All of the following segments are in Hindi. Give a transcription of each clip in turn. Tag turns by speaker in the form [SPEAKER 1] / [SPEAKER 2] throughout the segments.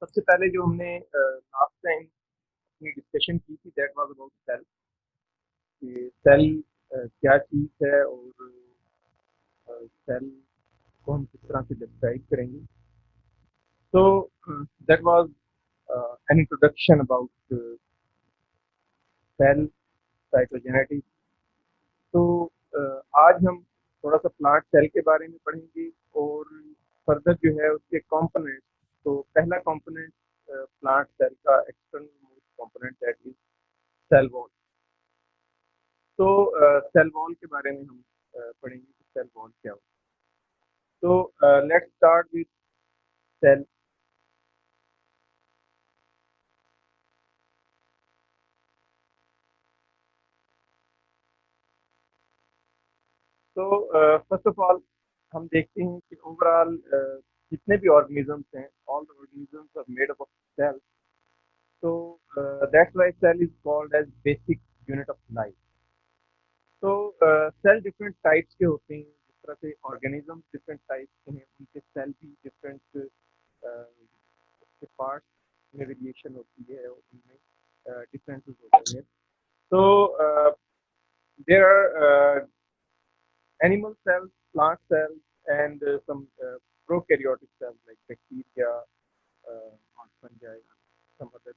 [SPEAKER 1] सबसे पहले जो हमने लास्ट टाइम अपनी डिस्कशन की थी दैट वाज अबाउट सेल कि सेल क्या चीज़ है और सेल को हम किस तरह से डिस्क्राइब करेंगे। तो that was an introduction about cell cytogenetics. तो आज हम थोड़ा सा प्लांट सेल के बारे में पढ़ेंगे और फर्दर जो है उसके कंपोनेंट। तो पहला कंपोनेंट प्लांट सेल का external most component that is cell wall. तो सेल वॉल के बारे में हम पढ़ेंगे कि सेल वॉल क्या होता है। तो लेट्स स्टार्ट विद सेल। तो फर्स्ट ऑफ ऑल हम देखते हैं कि ओवरऑल जितने भी ऑर्गेनिजम्स हैं all the organisms are made up of cell. तो that's why cell is called as basic unit of life. तो सेल डिफरेंट टाइप्स के होते हैं, जिस तरह से ऑर्गेनिज्म डिफरेंट टाइप्स के हैं उनके सेल भी डिफरेंट उसके पार्ट्स में वेरिएशन होती है और उनमें डिफरेंसेस होते हैं। तो there are animal cells, plant cells, and some prokaryotic cells like bacteria or fungi, some other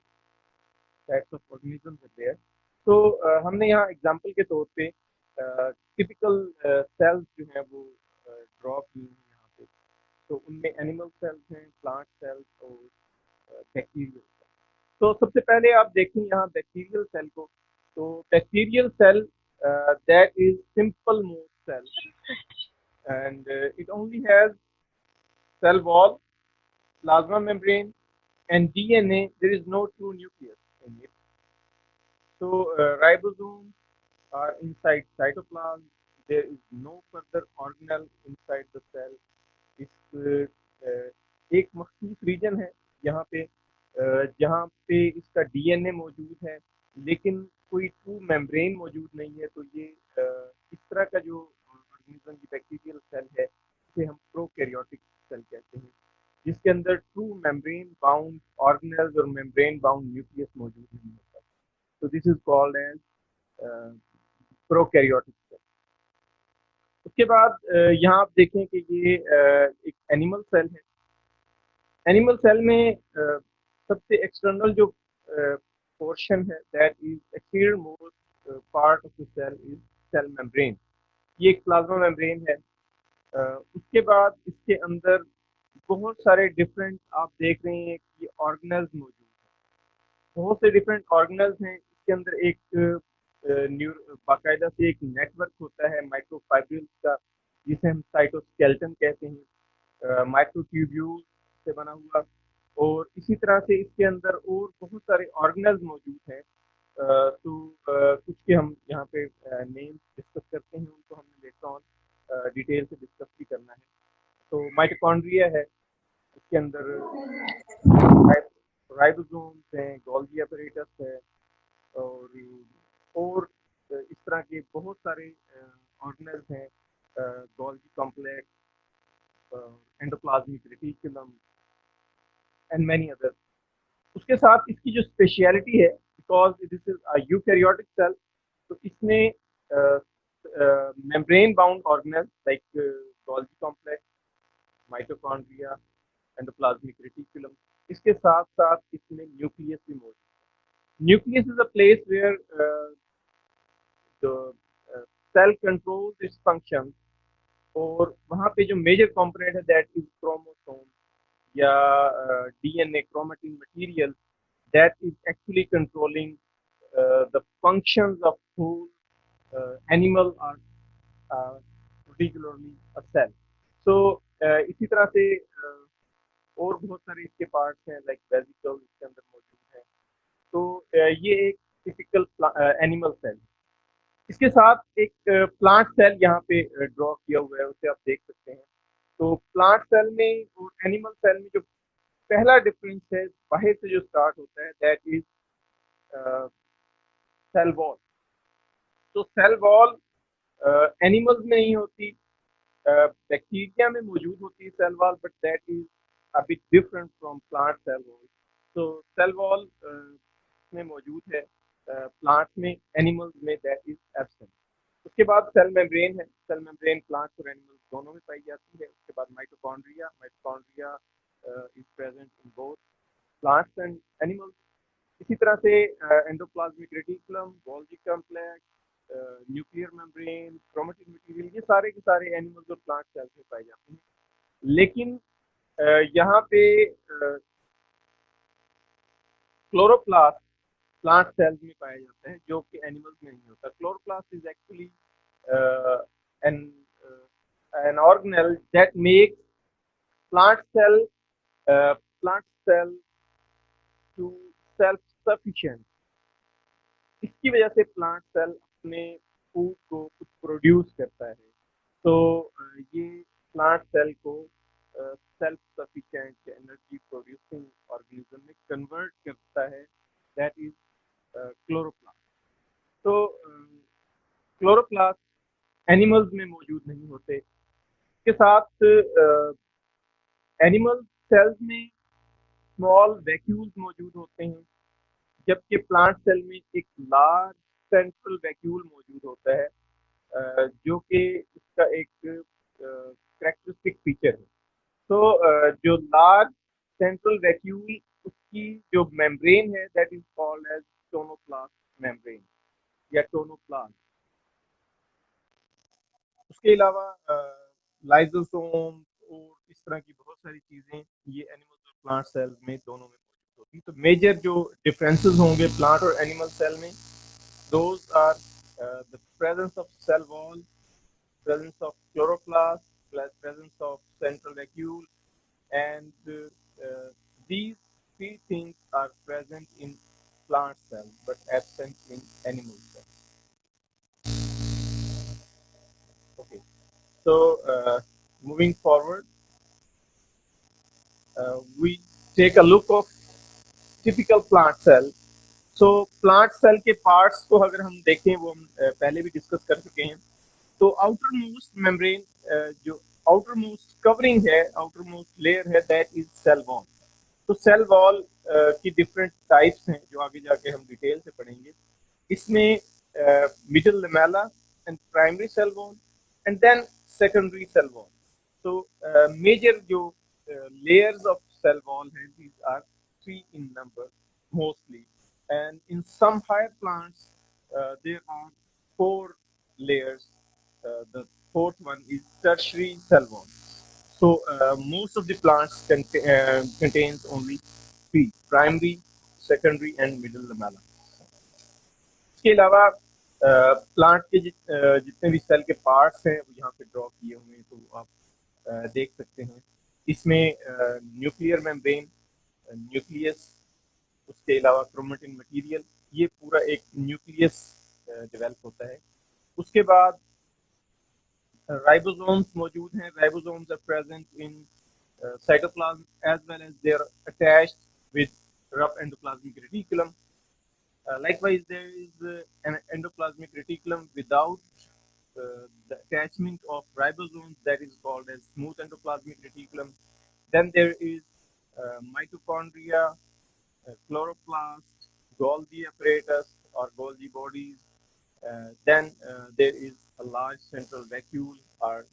[SPEAKER 1] types of organisms are there. तो हमने यहाँ एग्जांपल के तौर पे टिपिकल सेल्स जो हैं वो ड्रॉ की हैं यहाँ पे। तो उनमें एनिमल सेल्स हैं, प्लांट सेल्स और बैक्टीरियल सेल्स। तो सबसे पहले आप देखें यहाँ बैक्टीरियल सेल को। तो bacterial cell that is simple most cell and it only has cell wall, plasma membrane, and DNA. There is no true nucleus in it. So ribosomes are inside cytoplasm. There is no further organelle inside the cell. इस एक मखसूस रीजन है यहाँ पे जहाँ पे इसका डीएनए मौजूद है, लेकिन कोई ट्रू मेम्ब्रेन मौजूद नहीं है। तो ये इस तरह का जो ऑर्गेनिज्म की बैक्टीरियल सेल है इसे हम प्रोकैरियोटिक सेल कहते हैं, जिसके अंदर ट्रू मेम्ब्रेन बाउंड ऑर्गेनेल्स और मेम्ब्रेन बाउंड न्यूक्लियस मौजूद नहीं होता। तो this is called as prokaryotic cell. उसके बाद यहाँ आप देखें कि ये एक एनिमल सेल है। एनिमल सेल में सबसे एक्सटर्नल जो पोर्शन है that is exterior most part of the cell is cell membrane. ये एक प्लाज्मा मेम्ब्रेन है। उसके बाद इसके अंदर बहुत सारे डिफरेंट आप देख रहे हैं कि ऑर्गेनल्स मौजूद हैं। बहुत से डिफरेंट ऑर्गेनल्स हैं इसके अंदर। एक बाकायदा से एक नेटवर्क होता है माइक्रोफाइब्रिल्स का, जिसे हम साइटोस्केलेटन कहते हैं, माइक्रोट्यूब्यूल से बना हुआ। और इसी तरह से इसके अंदर और बहुत सारे ऑर्गेनल्स मौजूद हैं। कुछ के हम यहाँ पे नेम डिस्कस करते हैं, उनको हमने लेटर ऑन डिटेल से डिस्कस भी करना है। तो माइटोकॉन्ड्रिया है, इसके अंदर राइबोसोम्स हैं, गोल्गी अपैरेटस है और इस तरह के बहुत सारे ऑर्गेनल्स हैं, Golgi complex, endoplasmic reticulum and many other. उसके साथ इसकी जो स्पेशलिटी है, because this is a eukaryotic cell, तो इसमें membrane bound organelle like Golgi complex, mitochondria, endoplasmic reticulum, इसके साथ साथ इसमें न्यूक्लियस भी मौजूद है। Nucleus is a place where the cell controls its function. और वहाँ पे जो मेजर कंपोनेंट है दैट इज क्रोमोसोम या DNA chromatin material that is actually controlling the functions of whole animal or particularly a cell. So इसी तरह से और बहुत सारे इसके पार्ट्स हैं लाइक वेसिकल इसके अंदर मौजूद है। तो ये एक टिपिकल एनिमल सेल। इसके साथ एक प्लांट सेल यहाँ पे ड्रॉ किया हुआ है, उसे आप देख सकते हैं। तो प्लांट सेल में और एनिमल सेल में जो पहला डिफरेंस है बाहर से जो स्टार्ट होता है दैट इज सेल वॉल। तो सेल वॉल एनिमल्स में नहीं होती, बैक्टीरिया में मौजूद होती है cell wall, but that is a bit different from plant cell wall. So cell wall में मौजूद है, प्लांट में, एनिमल्स में दैट इज एब्सेंट. उसके बाद सेल मेम्ब्रेन है. सेल मेम्ब्रेन प्लांट्स और एनिमल्स दोनों में पाई जाती है. उसके बाद mitochondria. Mitochondria is present in both plants and animals. इसी तरह से endoplasmic reticulum, Golgi complex, nuclear membrane, chromatin material, ये सारे के सारे एनिमल्स और प्लांट सेल्स में पाए जाते हैं. लेकिन यहाँ पे क्लोरोप्लास्ट प्लांट सेल्स में पाया जाता है, जो कि एनिमल्स में नहीं होता. Chloroplast is actually an an organelle that makes plant cell plant cell to self sufficient. इसकी वजह से प्लांट सेल अपने फूड को खुद प्रोड्यूस करता है. तो ये प्लांट सेल को self sufficient energy producing organism में कन्वर्ट करता है. That is chloroplast. तो क्लोरोप्लास्ट एनिमल्स में मौजूद नहीं होते. इसके साथ एनिमल सेल्स में स्मॉल वैक्यूल्स मौजूद होते हैं, जबकि प्लांट सेल में एक लार्ज सेंट्रल वैक्यूल मौजूद होता है, जो कि इसका एक कैरेक्टरिस्टिक फीचर है. तो जो लार्ज सेंट्रल वैक्यूल, उसकी जो मेम्ब्रेन है that is called as tonoplast membrane या टोनोप्लास्ट. उसके अलावा लाइजोसोम और इस तरह की बहुत सारी चीजें ये एनिमल्स और प्लांट सेल में दोनों में मौजूद होती. तो मेजर जो डिफरेंसेस होंगे प्लांट और एनिमल सेल में, those are the presence of cell wall, presence of chloroplast, presence of central vacuole, and these three things are present in plant cells but absent in animal cells. Okay, so moving forward, we take a look of typical plant cell. So plant cell के parts को अगर हम देखें, वो हम पहले भी डिस्कस कर चुके हैं. तो आउटर मोस्ट मेम्ब्रेन, जो आउटर मोस्ट कवरिंग है, आउटर मोस्ट लेयर है, दैट इज सेल वॉल. तो सेल वॉल की डिफरेंट टाइप्स हैं जो आगे जाके हम डिटेल से पढ़ेंगे. इसमें middle lamella and primary cell wall and then secondary cell wall. तो मेजर जो layers of cell wall है, these are 3 in number mostly, and in some higher plants there are 4 layers. The fourth one is tertiary cell wall. So most of the plants contains only 3: primary, secondary and middle lamella. इसके अलावा प्लांट के जितने भी सेल के पार्ट्स हैं वो यहाँ पे ड्रॉ किए हुए हैं, तो आप देख सकते हैं. इसमें न्यूक्लियर मेम्ब्रेन, न्यूक्लियस, उसके अलावा क्रोमेटिन मटेरियल, ये पूरा एक न्यूक्लियस डेवलप होता है. उसके बाद राइबोसोम्स मौजूद हैं. Ribosomes are present in cytoplasm as well as they are attached with rough endoplasmic reticulum. Likewise, there is an endoplasmic reticulum without the attachment of ribosomes, that is called as smooth endoplasmic reticulum. Then there is mitochondria, chloroplast, Golgi apparatus or Golgi bodies. Then there is a large central vacuole or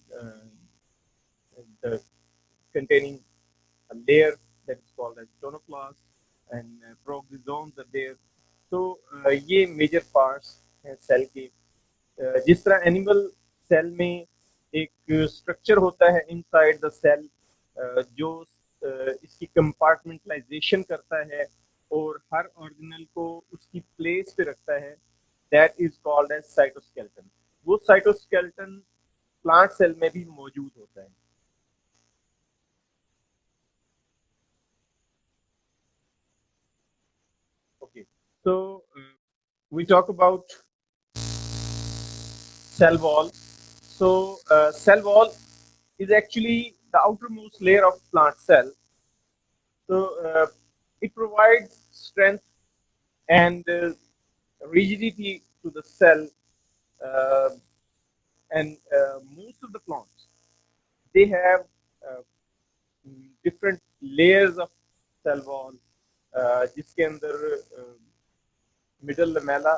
[SPEAKER 1] containing a layer that is called as tonoplast, and proxysomes are there. तो ये मेजर पार्ट्स हैं सेल के. जिस तरह एनिमल सेल में एक स्ट्रक्चर होता है इनसाइड द सेल, जो इसकी कंपार्टमेंटलाइजेशन करता है और हर ऑर्गेनल को उसकी प्लेस पे रखता है, that is called as cytoskeleton. वो साइटोस्केलेटन प्लांट सेल में भी मौजूद होता है. Okay, so we talk about cell wall. So cell wall is actually the outermost layer of plant cell. So it provides strength and rigidity to the cell, uh, and most of the plants, they have uh, different layers of cell wall, जिसके अंदर middle lamella,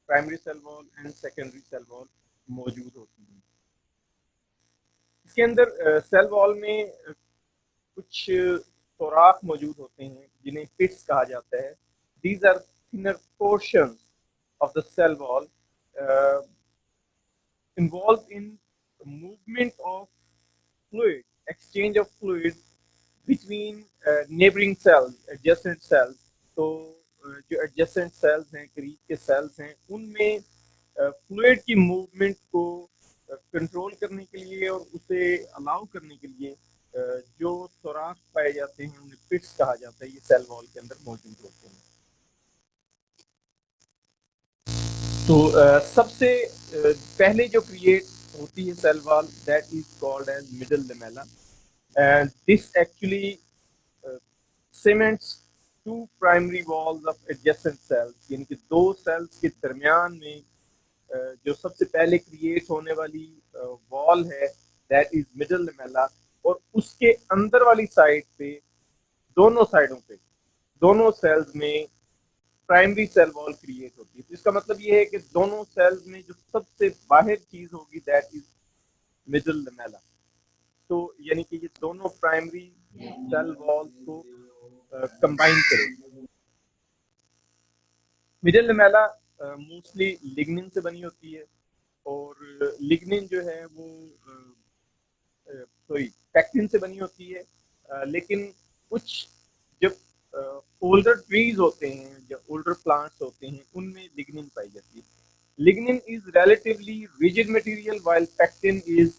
[SPEAKER 1] primary cell wall and secondary cell wall मौजूद होती हैं। इसके अंदर सेल वॉल में कुछ सुराख मौजूद होते हैं जिन्हें पिट्स कहा जाता है। These are thinner portions of the cell wall involved in movement of fluid, exchange of fluid between neighboring cells, adjacent cells. तो जो adjacent cells हैं, करीब के cells हैं, उनमें fluid की movement को कंट्रोल करने के लिए और उसे अलाउ करने के लिए जो सुराख पाए जाते हैं उन्हें पिट्स कहा जाता है। ये सेल वॉल के अंदर मौजूद होते हैं। तो सबसे पहले जो क्रिएट होती है cell wall, that is called as middle lamella, and this actually cements to primary walls of adjacent cells, यानी कि दो सेल्स के दरमियान में जो सबसे पहले क्रिएट होने वाली वॉल है, दैट इज मिडल लमेला, और उसके अंदर वाली साइड पे दोनों साइडों पे दोनों सेल्स में प्राइमरी सेल वॉल क्रिएट होती है। तो इसका मतलब ये है कि दोनों सेल्स में जो सबसे बाहर चीज होगी दैट इज मिडल लमेला। तो यानी कि ये दोनों प्राइमरी सेल वॉल को कंबाइन करेगी। मिडल लमेला मोस्टली लिग्निन से बनी होती है, और लिग्निन जो है वो सॉरी पैक्टिन से बनी होती है, लेकिन कुछ जब ओल्डर ट्रीज होते हैं, जो ओल्डर प्लांट्स होते हैं, उनमें लिग्निन पाई जाती है। Lignin is relatively rigid material while pectin is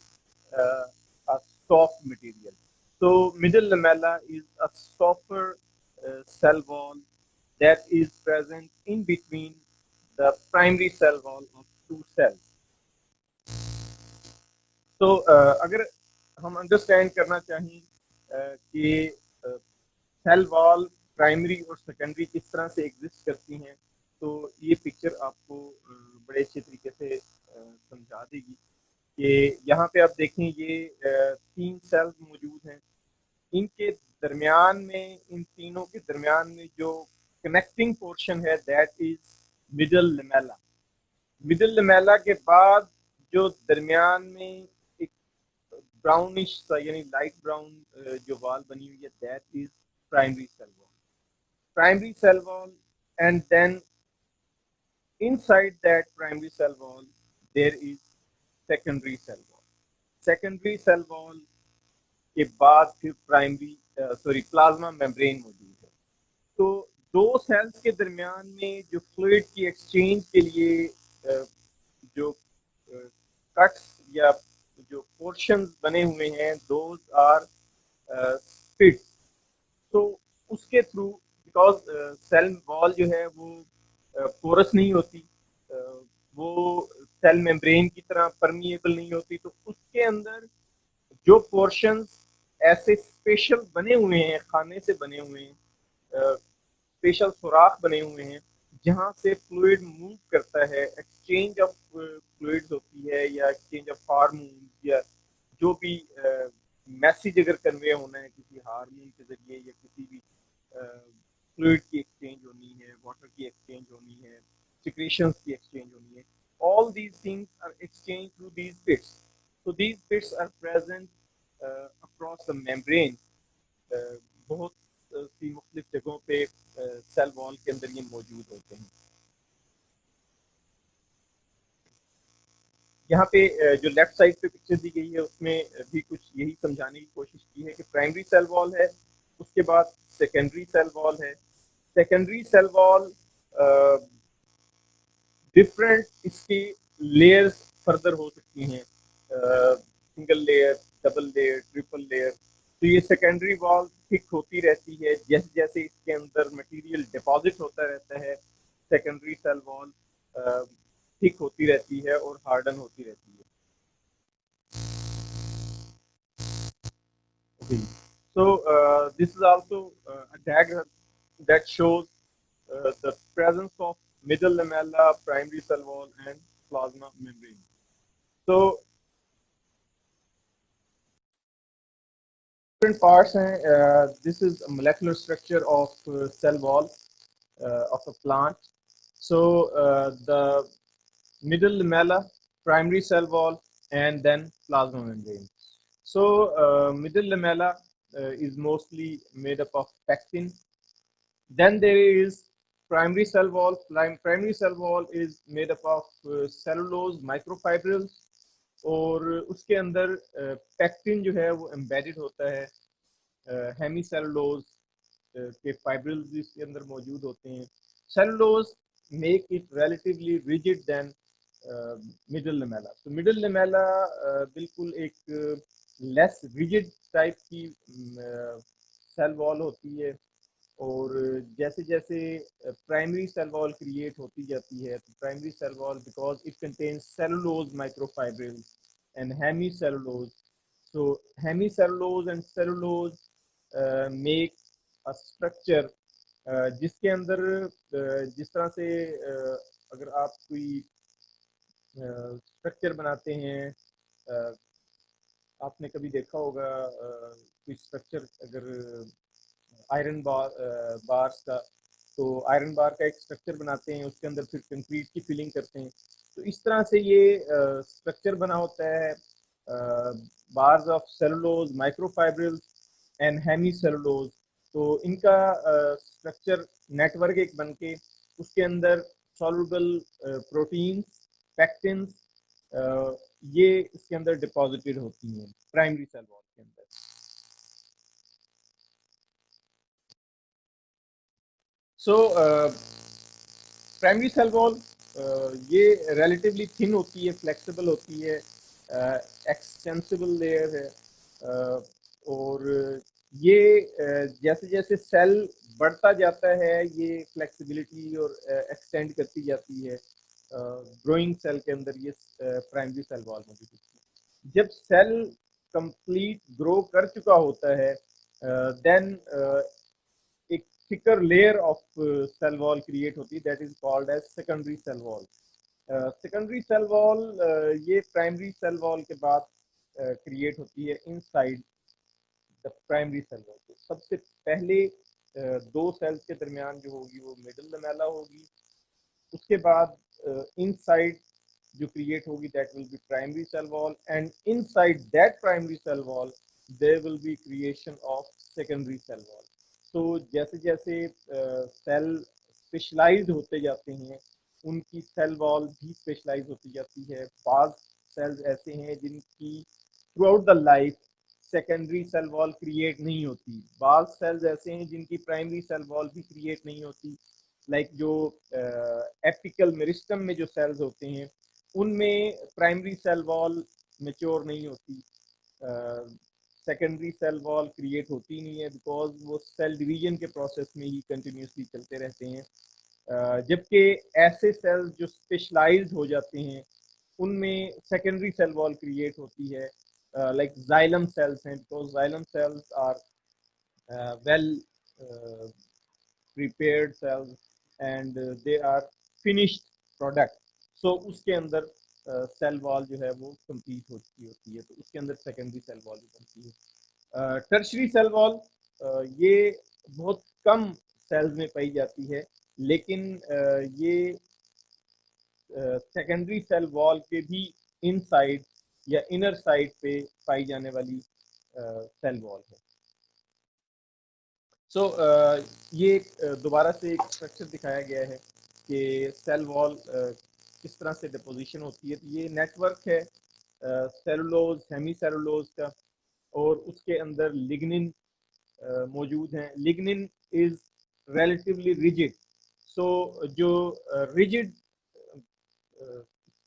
[SPEAKER 1] a soft material. So middle lamella is a softer cell wall that is present in between the primary cell wall of two cells. तो अगर हम अंडरस्टैंड करना चाहें कि सेल वॉल प्राइमरी और सेकेंडरी किस तरह से एग्जिस्ट करती हैं, तो ये पिक्चर आपको बड़े अच्छे तरीके से समझा देगी कि यहाँ पे आप देखें ये तीन सेल्स मौजूद हैं, इनके दरमियान में, इन तीनों के दरमियान में जो कनेक्टिंग पोर्शन है that is middle Lamela. Middle Lamela के बाद जो दरमियान में एक ब्राउनिश सा यानी लाइट ब्राउन जो वॉल बनी हुई है that is primary cell wall. Primary cell wall, and then inside that primary cell wall there is secondary cell wall. Secondary cell wall के बाद फिर प्राइमरी प्लाज्मा मेम्ब्रेन मौजूद है। तो दो सेल्स के दरमियान में जो फ्लूइड की एक्सचेंज के लिए जो कट्स या जो पोर्शंस बने हुए हैं दोज आर स्पिट्स। तो उसके थ्रू, बिकॉज सेल वॉल जो है वो पोरस नहीं होती, वो सेल मेम्ब्रेन की तरह परमिएबल नहीं होती, तो उसके अंदर जो पोर्शंस ऐसे स्पेशल बने हुए हैं, खाने से बने हुए हैं, स्पेशल सुराख बने हुए हैं जहाँ से फ्लूइड मूव करता है, एक्सचेंज ऑफ फ्लूइड्स होती है या एक्सचेंज ऑफ हार्मोन या जो भी मैसेज अगर कन्वे होना है किसी हार्मोन के जरिए या किसी भी फ्लूइड की एक्सचेंज होनी है, वाटर की एक्सचेंज होनी है, सिक्रेशंस की एक्सचेंज होनी है, all these things are exchanged through these pits. So these pits are present across the membrane. बहुत सी मुख्तलिफ जगहों पे सेल वॉल के अंदर ये मौजूद होते हैं। यहाँ पे जो लेफ्ट साइड पे पिक्चर दी गई है उसमें भी कुछ यही समझाने की कोशिश की है कि प्राइमरी सेल वॉल है, उसके बाद सेकेंडरी सेल वॉल है। सेकेंडरी सेल वॉल डिफरेंट इसकी लेयर्स फर्दर हो सकती हैं, single layer, double layer, triple layer. तो ये सेकेंडरी वॉल थिक होती रहती है जैसे जैसे इसके अंदर मटेरियल डिपॉजिट होता रहता है, सेकेंडरी सेल वॉल थिक होती रहती है और हार्डन होती रहती है। Okay. So this is also a diagram that shows the presence of middle lamella, primary cell wall, and plasma membrane. So different parts हैं. This is a molecular structure of cell wall of a plant. So the middle lamella, primary cell wall, and then plasma membrane. So middle lamella is mostly made up of pectin. Then there is primary cell wall. Primary cell wall is made up of cellulose microfibrils, और उसके अंदर पेक्टिन जो है वो एम्बेडेड होता है. हेमी सेलुलोज के फाइब्रिल्स भी इसके अंदर मौजूद होते हैं. Cellulose make it relatively rigid than middle lamella. तो मिडल लेमेला बिल्कुल एक लेस रिजिड टाइप की सेल वॉल होती है, और जैसे जैसे प्राइमरी सेल वॉल क्रिएट होती जाती है, तो primary cell wall because it contains cellulose microfibrils and hemicellulose. So hemicellulose and cellulose make a structure जिसके अंदर जिस तरह से अगर आप कोई स्ट्रक्चर बनाते हैं, आपने कभी देखा होगा कोई स्ट्रक्चर अगर आयरन बार्स का, तो आयरन बार का एक स्ट्रक्चर बनाते हैं, उसके अंदर फिर कंक्रीट की फिलिंग करते हैं. तो इस तरह से ये स्ट्रक्चर बना होता है bars of cellulose microfibrils and hemicellulose. तो इनका स्ट्रक्चर नेटवर्क एक बन के उसके अंदर सॉल्युबल प्रोटीन्स, पैक्टिन्स, ये इसके अंदर डिपॉजिटेड होती हैं प्राइमरी सेल वॉल के अंदर. सो प्राइमरी सेल वॉल ये रिलेटिवली थिन होती है, फ्लेक्सिबल होती है, एक्सटेंसिबल लेयर है, और ये जैसे जैसे सेल बढ़ता जाता है ये फ्लेक्सिबिलिटी और एक्सटेंड करती जाती है. ग्रोइंग सेल के अंदर ये प्राइमरी सेल वॉल मौजूद होती है. जब सेल कंप्लीट ग्रो कर चुका होता है, देन एक thicker layer of cell wall create होती है, that is called as secondary cell wall. Secondary cell wall ये प्राइमरी सेल वॉल के बाद क्रिएट होती है inside the primary cell wall. तो सबसे पहले दो सेल्स के दरमियान जो होगी वो मिडल लमेला होगी. उसके बाद इनसाइड जो क्रिएट होगी that will be primary cell wall, and inside that primary cell wall there will be creation of secondary cell wall. तो जैसे जैसे सेल स्पेशलाइज्ड होते जाते हैं, उनकी सेल वॉल भी स्पेशलाइज होती जाती है. बाज सेल्स ऐसे हैं जिनकी throughout the life secondary cell wall create नहीं होती. बाज सेल्स ऐसे हैं जिनकी प्राइमरी सेल वॉल भी क्रिएट नहीं होती. लाइक जो एपिकल मेरिस्टम में जो सेल्स होते हैं उनमें प्राइमरी सेल वॉल मेच्योर नहीं होती, सेकेंडरी सेल वॉल क्रिएट होती नहीं है, बिकॉज वो सेल डिवीजन के प्रोसेस में ही कंटिन्यूसली चलते रहते हैं. जबकि ऐसे सेल्स जो स्पेशलाइज्ड हो जाते हैं उनमें सेकेंडरी सेल वॉल क्रिएट होती है, लाइक जाइलम सेल्स हैं, because xylem cells are well prepared cells and they are finished product. So उसके अंदर सेल वॉल जो है वो कंप्लीट होती है, तो उसके अंदर सेकेंडरी सेल वॉल भी बनती है. टर्शरी सेल वॉल ये बहुत कम सेल्स में पाई जाती है, लेकिन ये सेकेंडरी सेल वॉल के भी इनसाइड या इनर साइड पे पाई जाने वाली सेल वॉल है. सो ये दोबारा से एक स्ट्रक्चर दिखाया गया है कि सेल वॉल किस तरह से डिपोजिशन होती है. तो ये नेटवर्क है सेलुलोज हेमी सेलुलोज का, और उसके अंदर लिग्निन मौजूद हैं. Lignin is relatively rigid. So जो रिजिड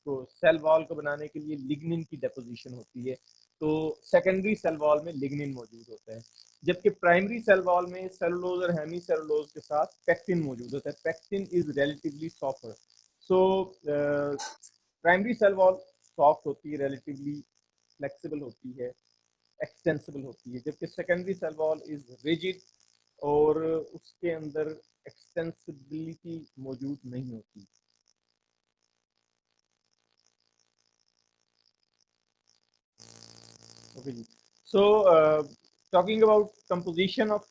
[SPEAKER 1] को सेल वॉल को बनाने के लिए लिग्निन की डिपोजिशन होती है, तो सेकेंडरी सेल वॉल में लिग्निन मौजूद होता है. जबकि प्राइमरी सेल वॉल में सेलुलोज और हेमी सेलुलोज के साथ पेक्टिन मौजूद होता है. Pectin is relatively softer. So primary cell wall soft होती है, रिलेटिवली फ्लेक्सिबल होती है, एक्सटेंसिबल होती है, जबकि secondary cell wall is rigid और उसके अंदर एक्सटेंसिबिलिटी मौजूद नहीं होती. ओके जी. So talking about composition of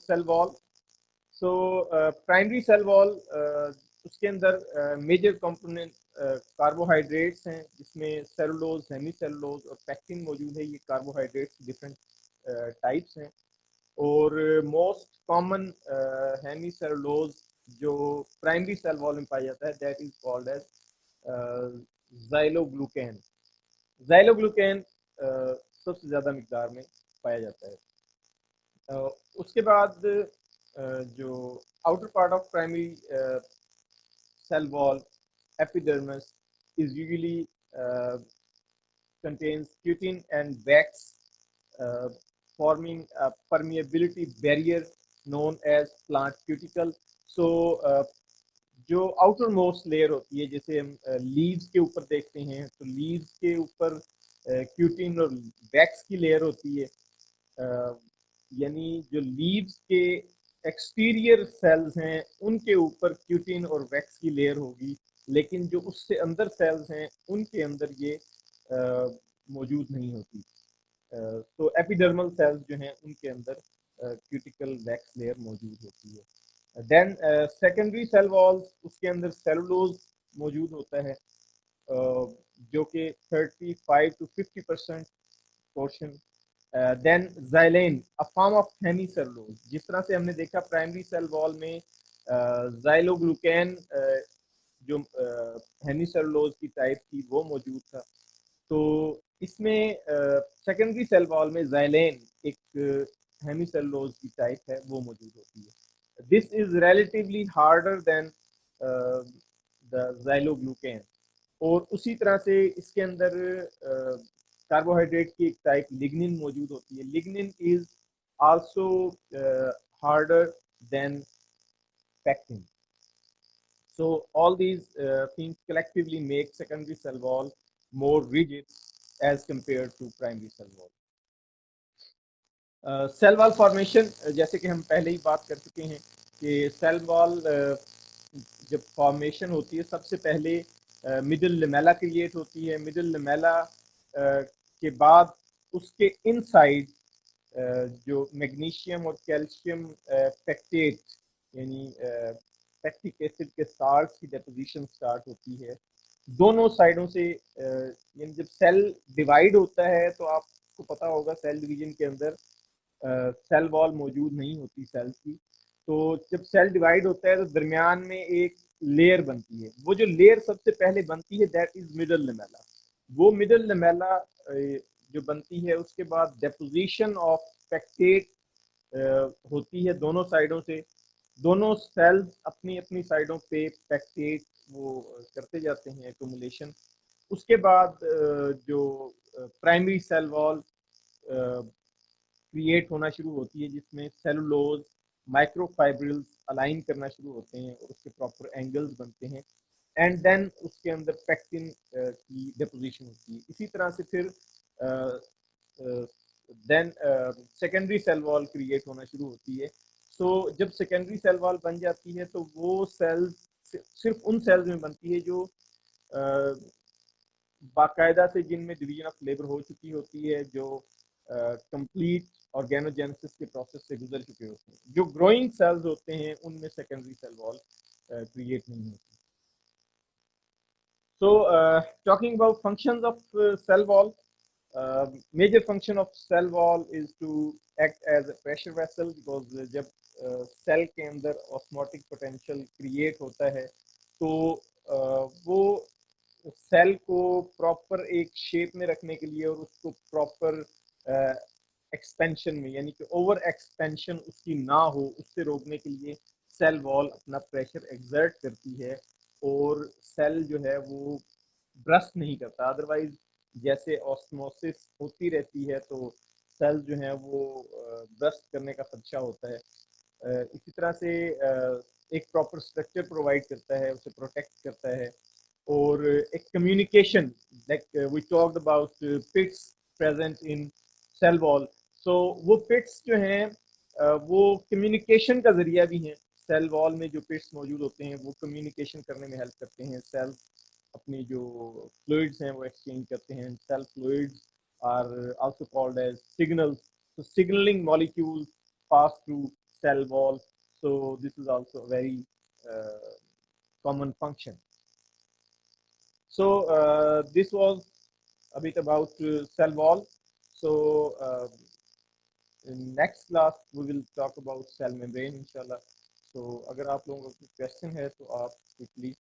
[SPEAKER 1] cell wall. So primary cell wall उसके अंदर मेजर कंपोनेंट कार्बोहाइड्रेट्स हैं, जिसमें सेलुलोज, हेमी सेलुलोज और पैक्टिन मौजूद है। ये कार्बोहाइड्रेट्स डिफरेंट टाइप्स हैं। और मोस्ट कॉमन हेमी सेलुलोज जो प्राइमरी सेल वॉल में पाया जाता है, that is called as xyloglucan. Xyloglucan सबसे ज़्यादा मिकदार में पाया जाता है। उसके बाद जो outer part of primary cell wall, epidermis, is usually contains cutin and wax, uh, forming a permeability barrier known as plant cuticle. So जो आउटर मोस्ट लेयर होती है, जैसे हम लीव्स के ऊपर देखते हैं, तो लीव्स के ऊपर क्यूटिन और वैक्स की लेयर होती है। यानी जो लीव्स के एक्सटीरियर सेल्स हैं उनके ऊपर क्यूटिन और वैक्स की लेयर होगी, लेकिन जो उससे अंदर सेल्स हैं उनके अंदर ये मौजूद नहीं होती। तो एपिडर्मल सेल्स जो हैं उनके अंदर क्यूटिकल वैक्स लेयर मौजूद होती है। देन सेकेंडरी सेल वॉल्स, उसके अंदर सेलुलोज मौजूद होता है, जो कि 35 to 50% portion. Then xylan, a form of hemicellulose. जिस तरह से हमने देखा प्राइमरी सेल वॉल में ज़ाइलोग्लूकेन जो हेमी सेलुलोज की टाइप थी वो मौजूद था, तो इसमें सेकेंडरी सेल वॉल में ज़ाइलेन एक हेमी सेलुलोज की टाइप है वो मौजूद होती है। This is relatively harder than the xyloglucan. और उसी तरह से इसके अंदर कार्बोहाइड्रेट की एक टाइप लिग्निन मौजूद होती है। Lignin is also harder than pectin. So all these things collectively make secondary cell wall more rigid as compared to primary cell wall. Cell wall formation, जैसे कि हम पहले ही बात कर चुके हैं कि सेल वॉल जब फॉर्मेशन होती है, सबसे पहले मिडिल लेमेला क्रिएट होती है। मिडिल लेमेला के बाद उसके इनसाइड जो मैग्नीशियम और कैल्शियम पेक्टेट यानी पैक्टिक एसिड के स्टार्च की डेपोजिशन स्टार्ट होती है दोनों साइडों से। यानी जब सेल डिवाइड होता है तो आपको पता होगा सेल डिवीजन के अंदर सेल वॉल मौजूद नहीं होती सेल्स की। तो जब सेल डिवाइड होता है तो दरमियान में एक लेयर बनती है। वो जो लेयर सबसे पहले बनती है दैट इज मिडल लेमेला। वो मिडल लेमेला जो बनती है, उसके बाद डेपोजिशन ऑफ पेक्टेट होती है दोनों साइडों से। दोनों सेल्स अपनी अपनी साइडों पे पेक्टेट वो करते जाते हैं एक्यूमुलेशन। उसके बाद जो प्राइमरी सेल वॉल क्रिएट होना शुरू होती है, जिसमें सेलुलोज माइक्रोफाइब्रिल्स अलाइन करना शुरू होते हैं और उसके प्रॉपर एंगल्स बनते हैं। एंड देन उसके अंदर पैक्टिन की डिपोजिशन होती है। इसी तरह से फिर then secondary cell wall create होना शुरू होती है। सो जब सेकेंडरी सेल वॉल बन जाती है तो वो सेल्स सिर्फ उन सेल्स में बनती है जो बाकायदा से जिनमें डिवीजन ऑफ लेबर हो चुकी होती है, जो कंप्लीट ऑर्गेनोजेनेसिस के प्रोसेस से गुजर चुके होते हैं। जो ग्रोइंग सेल्स होते हैं उनमें सेकेंडरी सेल वॉल क्रिएट नहीं होती। So talking about functions of cell wall, major function of cell wall is to act as a pressure vessel, because जब सेल के अंदर ऑस्मोटिक पोटेंशियल क्रिएट होता है तो वो सेल को प्रॉपर एक शेप में रखने के लिए और उसको प्रॉपर एक्सपेंशन में, यानी कि ओवर एक्सपेंशन उसकी ना हो, उससे रोकने के लिए सेल वॉल अपना प्रेशर एक्सर्ट करती है और सेल जो है वो ब्रस्ट नहीं करता। अदरवाइज जैसे ऑस्मोसिस होती रहती है तो सेल जो है वो ब्रस्ट करने का खदशा होता है। इसी तरह से एक प्रॉपर स्ट्रक्चर प्रोवाइड करता है, उसे प्रोटेक्ट करता है। और एक communication, like we talked about pits present in cell wall. So वो पिट्स जो हैं वो कम्युनिकेशन का जरिया भी हैं। सेल वॉल में जो पिट्स मौजूद होते हैं वो कम्युनिकेशन करने में हेल्प करते हैं। सेल्स अपनी जो फ्लूइड्स हैं वो एक्सचेंज करते हैं। Cell fluids are also called as signals. So signaling molecules pass through cell wall. So this is also a very common function. So this was a bit about cell wall. So in next class we will talk about cell membrane, inshallah. So अगर आप लोगों को कोई question है तो आप quickly